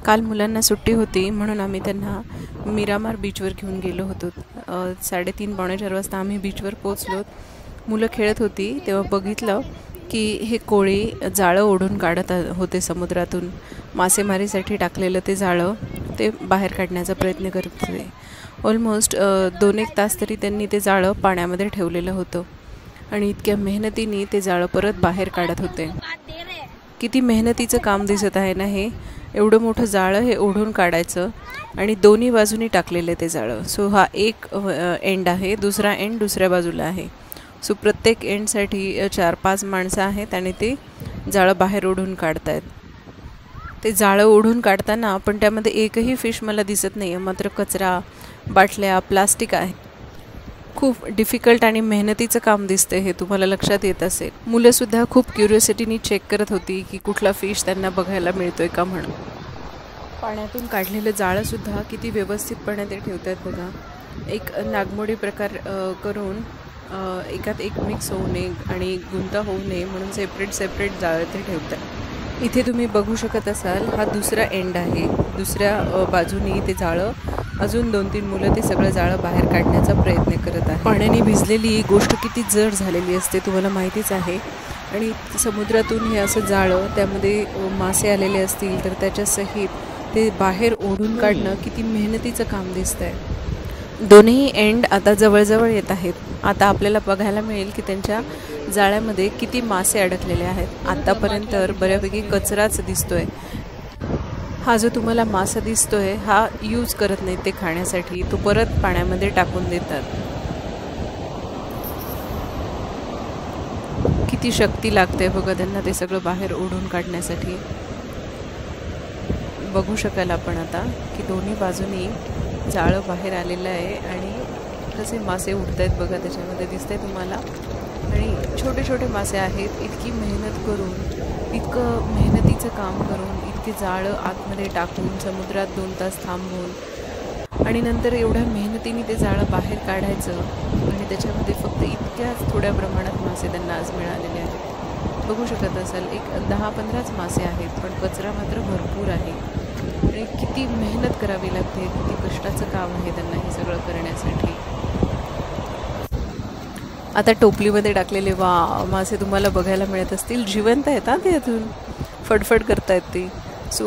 काल मुलांना सुट्टी होती म्हणून आम्ही त्यांना मिरामार बीचवर घेऊन गेलो होतो। 3:30 पावणे 4 वाजता आम्ही बीचवर पोहोचलो। मुलं खेळत होती तेव्हा बघितलं की हे कोळी जाळं ओढून काढत होते समुद्रातून। मासेमारीसाठी टाकलेलं ते जाळं ते बाहेर काढण्याचा प्रयत्न करत होते। ऑलमोस्ट 2-1 तास तरी त्यांनी ते जाळं पाण्यामध्ये ठेवलेलं होतं आणि इतक्या मेहनतीने ते जाळं परत बाहेर काढत होते। किती मेहनतीचं काम दिसत आहे ना हे। एवढं मोठं जाळं हे ओढून काढायचं आणि दोन्ही बाजूनी टाकलेले ते जाळं। सो हा एक एंड आहे, दुसरा एंड दुसऱ्या बाजूला आहे। सो प्रत्येक एंडसाठी 4-5 माणसं आहेत आणि ते जाळं बाहेर ओढून काढतायत। ते जाळं ओढून काढताना पण त्यामध्ये एकही फिश मला दिसत नाही आहे, मात्र कचरा, बाटल्या, प्लास्टिक आहे। खूप डिफिकल्ट आणि मेहनतीचं काम दिसते हे, तुम्हाला लक्षात येत असेल। मुलंसुद्धा खूप क्युरिओसिटीने चेक करत होती की कुठला फिश त्यांना बघायला मिळतोय का म्हणून। पाण्यातून काढलेलं जाळंसुद्धा किती व्यवस्थितपणे ते ठेवतात बघा। एक नागमोडी प्रकार करून एकात एक मिक्स होऊ नये आणि गुंता होऊ नये म्हणून सेपरेट जाळं ते ठेवतात। इथे तुम्ही बघू शकत असाल हा दुसरा एंड आहे। दुसऱ्या बाजूनी ते जाळं अजून 2-3 मुलं ते सगळं जाळं बाहेर काढण्याचा प्रयत्न करत आहेत। पाण्याने भिजलेली गोष्ट किती जड झालेली असते तुम्हाला माहितीच आहे आणि समुद्रातून हे असं जाळं त्यामध्ये मासे आलेले असतील तर त्याच्यासहित ते बाहेर ओढून काढणं किती मेहनतीचं काम दिसतंय। दोन्ही एंड आता जवळजवळ येत आहेत। आता आपल्याला बघायला मिळेल की त्यांच्या जाळ्यामध्ये किती मासे अडकलेले आहेत। आतापर्यंत बऱ्यापैकी कचराच दिसतोय। हा जो तुम्हाला मासा दिसतोय हा यूज करत नाही ते खाण्यासाठी, तो परत पाण्यामध्ये टाकून देतात। किती शक्ती लागते बघा त्यांना ते सगळं बाहेर ओढून काढण्यासाठी। बघू शकाल आपण आता की दोन्ही बाजूनी जाळं बाहेर आलेलं आहे आणि कसे मासे उडत आहेत बघा, त्याच्यामध्ये दिसतंय तुम्हाला। आणि छोटे छोटे मासे आहेत। इतकी मेहनत करून, इतकं मेहनतीचं काम करून, इतके जाळं आतमध्ये टाकून समुद्रात 2 तास थांबून आणि नंतर एवढ्या मेहनतीने ते जाळं बाहेर काढायचं आणि त्याच्यामध्ये फक्त इतक्याच थोड्या प्रमाणात मासे त्यांना आज मिळालेले आहेत। बघू शकत असाल एक 10-15च मासे आहेत, पण कचरा मात्र भरपूर आहे आणि किती मेहनत करावी लागते, किती कष्टाचं काम आहे त्यांना हे सगळं करण्यासाठी। आता टोपलीमध्ये टाकलेले मासे तुम्हाला बघायला मिळत असतील। जिवंत आहेत हा ते, अजून फडफड करतायत ते। सो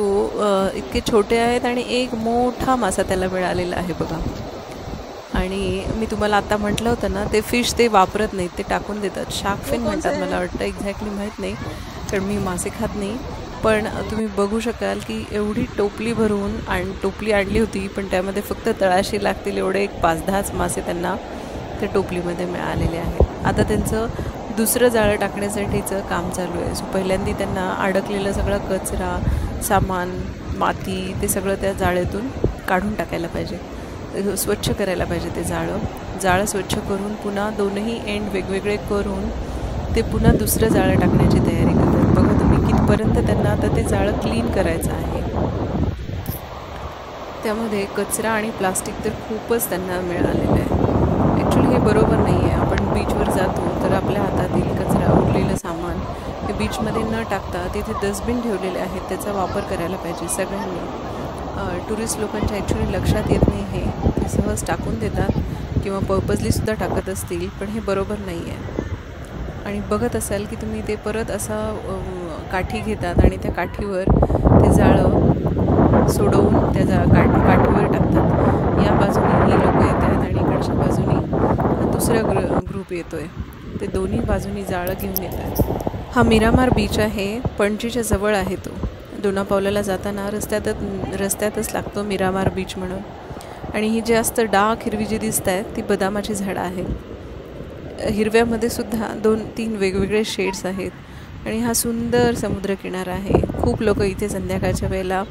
इतके छोटे आहेत आणि एक मोठा मासा त्याला मिळालेला आहे बघा। आणि मी तुम्हाला आता म्हटलं होतं ना ते फिश ते वापरत नाहीत, ते टाकून देतात। शार्क फिन म्हणतात मला वाटतं, एक्झॅक्टली माहीत नाही कारण मी मासे खात नाही। पण तुम्ही बघू शकाल की एवढी टोपली भरून टोपली आणली होती पण त्यामध्ये फक्त तळाशी लागतील एवढे 5-10च मासे त्यांना त्या टोपलीमध्ये मिळालेले आहेत। आता त्यांचं दुसरं जाळं टाकण्यासाठीचं काम चालू आहे। सो पहिल्यांदा त्यांना अडकलेलं सगळं कचरा, सामान, माती ते सगळं त्या जाळ्यातून काढून टाकायला पाहिजे, स्वच्छ करायला पाहिजे ते जाळं स्वच्छ करून पुन्हा दोन्ही एंड वेगवेगळे करून ते पुन्हा दुसरं जाळं टाकण्याची तयारी करतात। बघा तुम्ही कितपर्यंत त्यांना आता ते जाळं क्लीन करायचं आहे। त्यामध्ये कचरा आणि प्लास्टिक तर खूपच त्यांना मिळालेलं आहे। ॲक्च्युली हे बरोबर नाही आहे। आपण बीचवर जातो तर आपल्या हातातील कचरा, उरलेलं सामान हे बीचमध्ये न टाकता तिथे डस्टबिन ठेवलेले आहेत, त्याचा वापर करायला पाहिजे सगळ्यांनी। टुरिस्ट लोकांच्या ॲक्च्युली लक्षात येत नाही हे, ते सहज टाकून देतात किंवा पर्पजलीसुद्धा टाकत असतील, पण हे बरोबर नाही आहे। आणि बघत असाल की तुम्ही ते परत असं काठी घेतात आणि त्या काठीवर ते जाळं सोडवून त्या काठीवर टाकतात। या बाजूने ही लोक येत आहेत आणि इकडच्या बाजूनी दुसरा ग्रुप येतोय, ते दोन्ही बाजूनी जाळं घेऊन येत आहेत। हा मिरामार बीच आहे, पणजीच्या जवळ आहे तो। दोनापावलाला जाताना रस्त्यातच लागतो मिरामार बीच म्हणून। आणि ही जास्त डार्क हिरवी जी दिसत आहेत ती बदामाची झाडं आहेत। हिरव्यामध्ये सुद्धा 2-3 वेगवेगळे शेड्स आहेत आणि हा सुंदर समुद्रकिनारा आहे। खूप लोक इथे संध्याकाळच्या वेळेला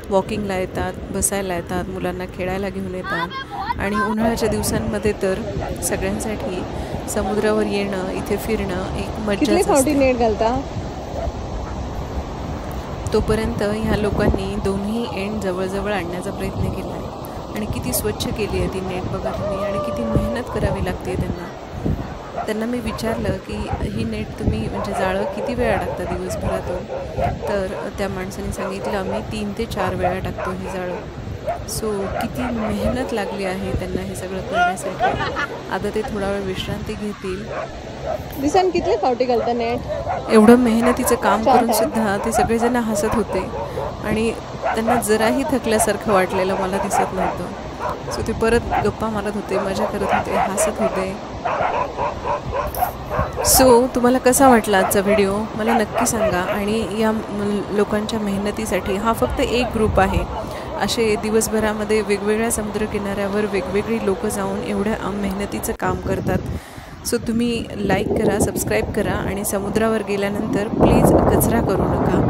वॉकिंगला येतात, बसायला येतात, मुलांना खेळायला घेऊन येतात आणि उन्हाळ्याच्या दिवसांमध्ये तर सगळ्यांसाठी समुद्रावर येणं, इथे फिरणं एक मज्जाच असते। तोपर्यंत ह्या लोकांनी दोन्ही एंड जवळजवळ आणण्याचा प्रयत्न केला आहे आणि किती स्वच्छ केली आहे ती नेट बघा तुम्ही, आणि किती मेहनत करावी लागते त्यांना। त्यांना मी विचारलं की ही नेट तुम्ही म्हणजे जाळं किती वेळा टाकता दिवसभरातून, तर त्या माणसाने सांगितलं आम्ही 3 ते 4 वेळा टाकतो हे जाळं. सो किती मेहनत लागली आहे त्यांना हे सगळं करण्यासाठी. आता ते थोडा वेळ विश्रांती घेतील. दिसान कितले फावटी घालता नेट? एवढं मेहनतीचं काम करून सुद्धा ते सगळेजण हसत होते आणि त्यांना जराही थकल्यासारखं वाटलेलं मला दिसत नव्हतं. सो ते परत गप्पा मारत होते, मजा करत होते, हसत होते. सो तुम्हाला कसा वाटला आजचा व्हिडिओ मला नक्की सांगा. आणि या लोकांच्या मेहनतीसाठी हा फक्त एक ग्रुप आहे. असे दिवसभरामध्ये वेगवेगळ्या समुद्रकिनाऱ्यावर वेगवेगळी लोकं जाऊन एवढ्या मेहनतीचं काम करतात. सो तुम्ही लाईक करा, सबस्क्राईब करा आणि समुद्रावर गेल्यानंतर प्लीज कचरा करू नका.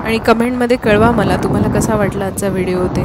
आणि कमेंटमध्ये कळवा मला तुम्हाला कसा वाटला आजचा व्हिडिओ ते.